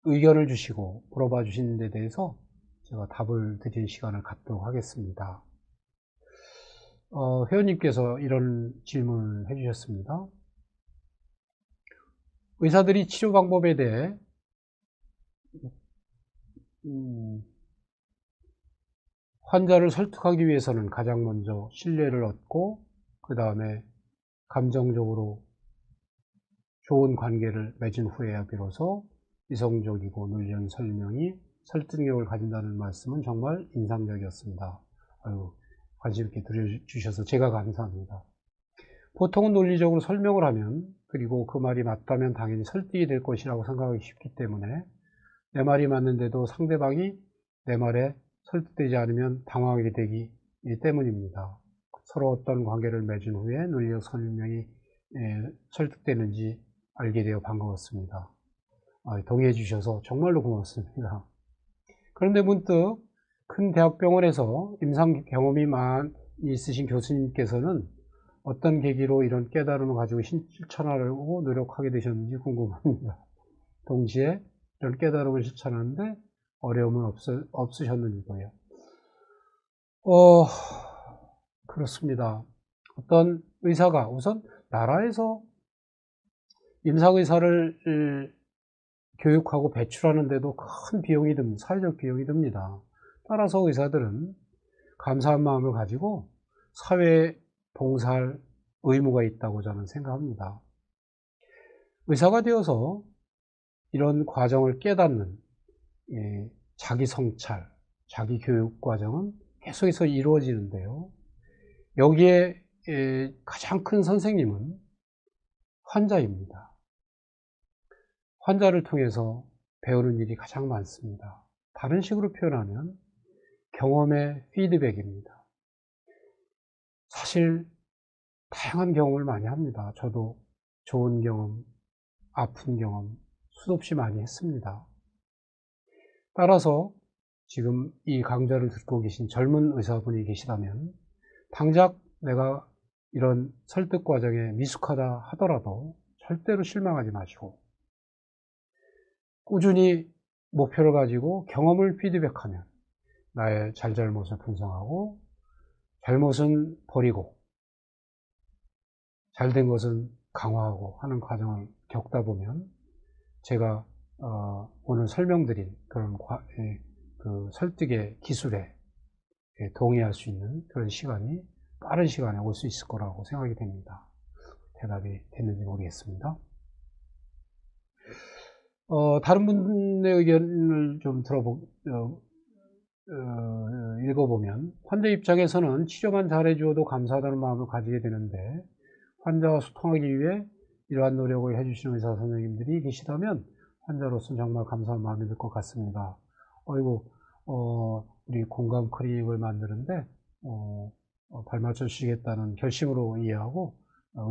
의견을 주시고 물어봐 주신 데 대해서 제가 답을 드릴 시간을 갖도록 하겠습니다. 회원님께서 이런 질문을 해주셨습니다. 의사들이 치료 방법에 대해 환자를 설득하기 위해서는 가장 먼저 신뢰를 얻고 그 다음에 감정적으로 좋은 관계를 맺은 후에야 비로소 이성적이고 논리적인 설명이 설득력을 가진다는 말씀은 정말 인상적이었습니다. 아유, 관심 있게 들어주셔서 제가 감사합니다. 보통은 논리적으로 설명을 하면 그리고 그 말이 맞다면 당연히 설득이 될 것이라고 생각하기 쉽기 때문에 내 말이 맞는데도 상대방이 내 말에 설득되지 않으면 당황하게 되기 때문입니다. 서로 어떤 관계를 맺은 후에 논리적 설명이 설득되는지 알게 되어 반가웠습니다. 동의해 주셔서 정말로 고맙습니다. 그런데 문득 큰 대학병원에서 임상 경험이 많이 있으신 교수님께서는 어떤 계기로 이런 깨달음을 가지고 실천하려고 노력하게 되셨는지 궁금합니다. 동시에 이런 깨달음을 실천하는데 어려움은 없으셨는지도요. 그렇습니다. 어떤 의사가 우선 나라에서 임상의사를 교육하고 배출하는데도 큰 비용이 듭니다. 사회적 비용이 듭니다. 따라서 의사들은 감사한 마음을 가지고 사회에 봉사할 의무가 있다고 저는 생각합니다. 의사가 되어서 이런 과정을 깨닫는 자기 성찰, 자기 교육 과정은 계속해서 이루어지는데요. 여기에 가장 큰 선생님은 환자입니다. 환자를 통해서 배우는 일이 가장 많습니다. 다른 식으로 표현하면 경험의 피드백입니다. 사실 다양한 경험을 많이 합니다. 저도 좋은 경험, 아픈 경험 수도 없이 많이 했습니다. 따라서 지금 이 강좌를 듣고 계신 젊은 의사분이 계시다면 당장 내가 이런 설득 과정에 미숙하다 하더라도 절대로 실망하지 마시고 꾸준히 목표를 가지고 경험을 피드백하면 나의 잘잘못을 분석하고 잘못은 버리고 잘된 것은 강화하고 하는 과정을 겪다 보면 제가 오늘 설명드린 그런 그 설득의 기술에 동의할 수 있는 그런 시간이 빠른 시간에 올 수 있을 거라고 생각이 됩니다. 대답이 됐는지 모르겠습니다. 다른 분의 의견을 좀 읽어보면 환자 입장에서는 치료만 잘해주어도 감사하다는 마음을 가지게 되는데 환자와 소통하기 위해 이러한 노력을 해주시는 의사 선생님들이 계시다면 환자로서는 정말 감사한 마음이 들 것 같습니다. 우리 공감 클리닉을 만드는데 발맞춰 주시겠다는 결심으로 이해하고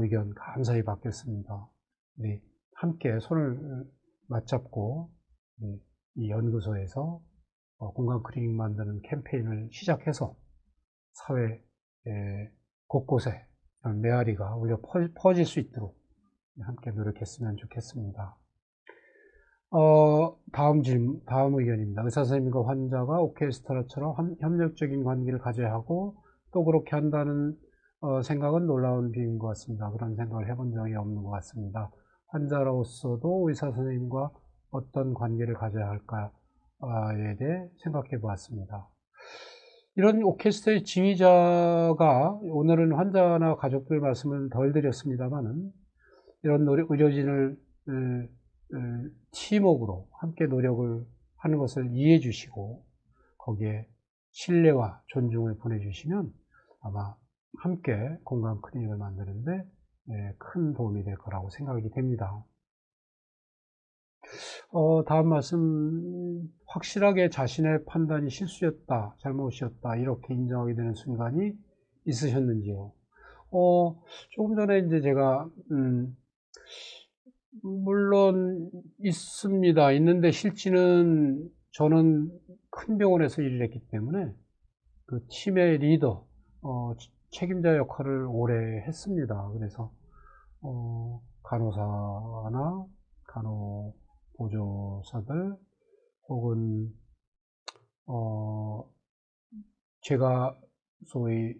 의견 감사히 받겠습니다. 우리 함께 손을 맞잡고 이 연구소에서 공감 클리닉 만드는 캠페인을 시작해서 사회 곳곳에 메아리가 울려 퍼질 수 있도록 함께 노력했으면 좋겠습니다. 다음 의견입니다. 의사 선생님과 환자가 오케스트라처럼 협력적인 관계를 가져야 하고 또 그렇게 한다는 생각은 놀라운 비유인 것 같습니다. 그런 생각을 해본 적이 없는 것 같습니다. 환자로서도 의사 선생님과 어떤 관계를 가져야 할까에 대해 생각해 보았습니다. 이런 오케스트라의 지휘자가 오늘은 환자나 가족들 말씀을 덜 드렸습니다만은 이런 의료진을 팀워크로 함께 노력을 하는 것을 이해해 주시고 거기에 신뢰와 존중을 보내주시면 아마 함께 공감 클리닉을 만드는데 큰 도움이 될 거라고 생각이 됩니다. 다음 말씀, 확실하게 자신의 판단이 실수였다, 잘못이었다 이렇게 인정하게 되는 순간이 있으셨는지요? 조금 전에 이제 제가 물론 있습니다. 있는데 실제는 저는 큰 병원에서 일을 했기 때문에 그 팀의 리더, 책임자 역할을 오래 했습니다. 그래서 간호사나 간호보조사들, 혹은 제가 소위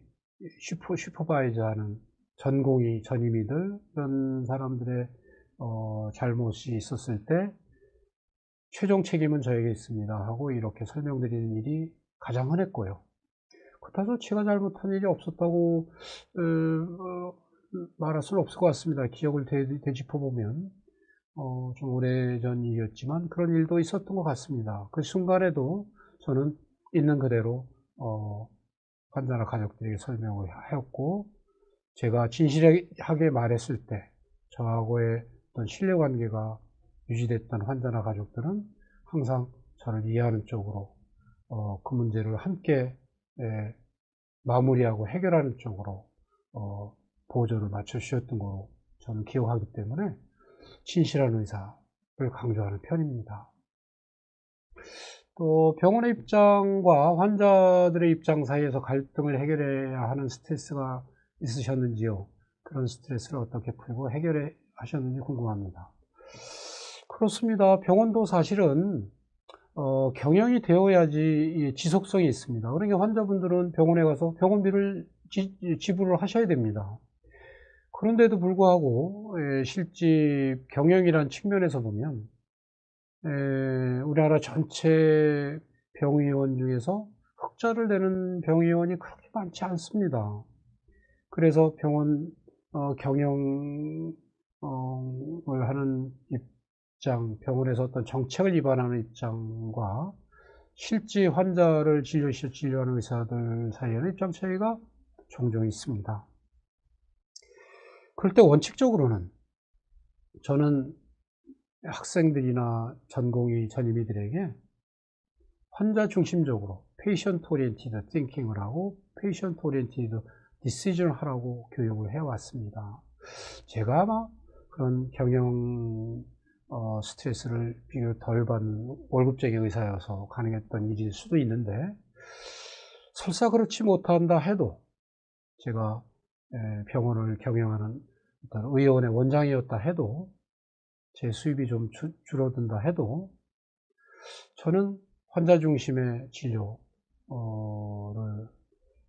슈퍼바이저 하는 전공의 전임의들 이런 사람들의 잘못이 있었을 때 최종 책임은 저에게 있습니다 하고 이렇게 설명드리는 일이 가장 흔했고요. 그렇다고 제가 잘못한 일이 없었다고 말할 수는 없을 것 같습니다. 기억을 되짚어보면 좀 오래전 일이었지만 그런 일도 있었던 것 같습니다. 그 순간에도 저는 있는 그대로 환자나 가족들에게 설명을 하였고, 제가 진실하게 말했을 때 저하고의 어떤 신뢰관계가 유지됐던 환자나 가족들은 항상 저를 이해하는 쪽으로 그 문제를 함께 마무리하고 해결하는 쪽으로 보조를 맞춰 주셨던 거로 저는 기억하기 때문에 진실한 의사를 강조하는 편입니다. 또 병원의 입장과 환자들의 입장 사이에서 갈등을 해결해야 하는 스트레스가 있으셨는지요? 그런 스트레스를 어떻게 풀고 해결해 하셨는지 궁금합니다. 그렇습니다. 병원도 사실은 경영이 되어야지 지속성이 있습니다. 그러니까 환자분들은 병원에 가서 병원비를 지불을 하셔야 됩니다. 그런데도 불구하고 실제 경영이라는 측면에서 보면 우리나라 전체 병의원 중에서 흑자를 내는 병의원이 그렇게 많지 않습니다. 그래서 병원 경영을 하는 입장, 병원에서 어떤 정책을 위반하는 입장과 실제 환자를 진료하는 의사들 사이에는 입장 차이가 종종 있습니다. 그럴 때 원칙적으로는 저는 학생들이나 전임의들에게 환자 중심적으로 patient oriented thinking을 하고 patient oriented decision을 하라고 교육을 해왔습니다. 제가 아마 그런 경영 스트레스를 비교적 덜 받는 월급쟁이 의사여서 가능했던 일일 수도 있는데, 설사 그렇지 못한다 해도 제가 병원을 경영하는 어떤 의원의 원장이었다 해도, 제 수입이 좀 줄어든다 해도 저는 환자 중심의 진료를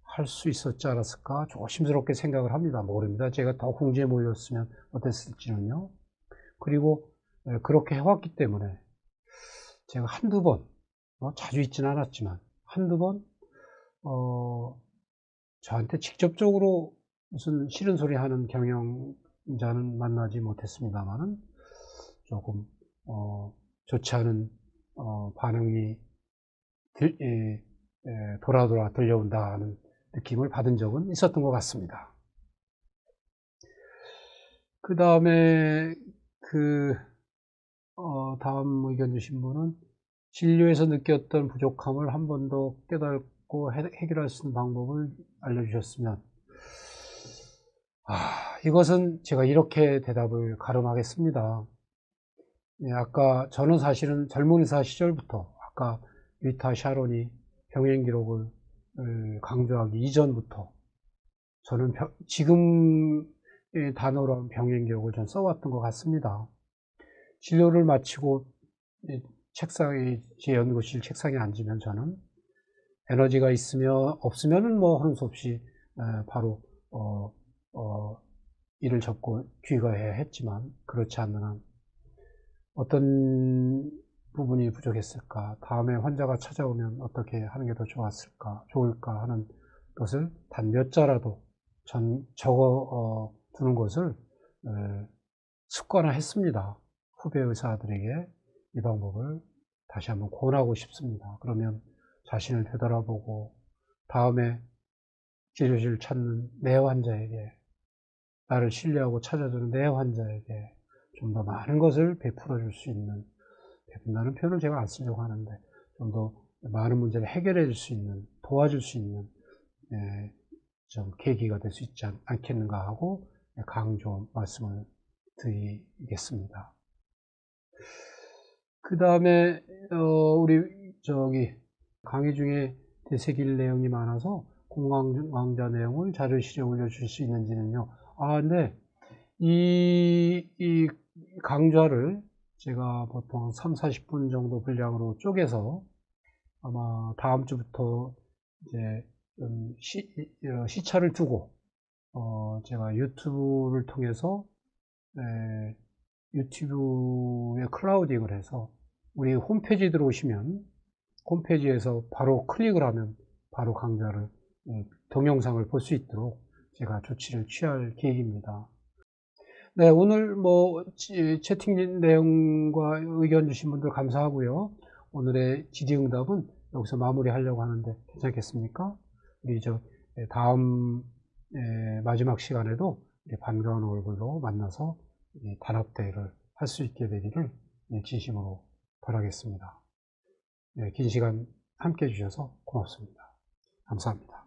할 수 있었지 않았을까 조심스럽게 생각을 합니다. 모릅니다. 제가 더 궁지에 몰렸으면 어땠을지는요. 그리고 그렇게 해왔기 때문에 제가 한두 번, 자주 있지는 않았지만 한두 번 저한테 직접적으로 무슨 싫은 소리 하는 경영자는 만나지 못했습니다만은 조금 좋지 않은 반응이 돌아 들려온다는 느낌을 받은 적은 있었던 것 같습니다. 그 다음에 다음 의견 주신 분은 진료에서 느꼈던 부족함을 한 번 더 깨닫고 해결할 수 있는 방법을 알려주셨으면, 이것은 제가 이렇게 대답을 가름하겠습니다. 아까 저는 사실은 젊은 의사 시절부터, 아까 리타 샤론이 병행 기록을 강조하기 이전부터 저는 지금 단어로 병행 기록을 전 써왔던 것 같습니다. 진료를 마치고 책상에, 제 연구실 책상에 앉으면 저는 에너지가 있으면 없으면은 뭐 하는 수 없이 바로 일을 접고 귀가해야 했지만, 그렇지 않는 한 어떤 부분이 부족했을까, 다음에 환자가 찾아오면 어떻게 하는 게 더 좋을까 하는 것을 단 몇 자라도 적어 두는 것을 습관화했습니다. 후배 의사들에게 이 방법을 다시 한번 권하고 싶습니다. 그러면 자신을 되돌아보고 다음에 치료실 찾는 내 환자에게, 나를 신뢰하고 찾아주는 내 환자에게 좀 더 많은 것을 베풀어 줄 수 있는, 베푼다는 표현을 제가 안 쓰려고 하는데, 좀 더 많은 문제를 해결해 줄 수 있는, 도와줄 수 있는 좀 계기가 될 수 있지 않겠는가 하고 강조 말씀을 드리겠습니다. 그 다음에 우리 강의 중에 되새길 내용이 많아서 공강좌 내용을 자료실에 올려주실 수 있는지는요. 근데 이 강좌를 제가 보통 3, 40분 정도 분량으로 쪼개서 아마 다음 주부터 이제 좀 시차를 두고 제가 유튜브를 통해서 유튜브에 클라우딩을 해서 우리 홈페이지 들어오시면 홈페이지에서 바로 클릭을 하면 바로 강좌를 동영상을 볼 수 있도록 제가 조치를 취할 계획입니다. 네, 오늘 뭐 채팅 내용과 의견 주신 분들 감사하고요. 오늘의 질의응답은 여기서 마무리하려고 하는데 괜찮겠습니까? 우리 다음 마지막 시간에도 반가운 얼굴로 만나서 단합대회를 할 수 있게 되기를 진심으로 바라겠습니다. 긴 시간 함께 해주셔서 고맙습니다. 감사합니다.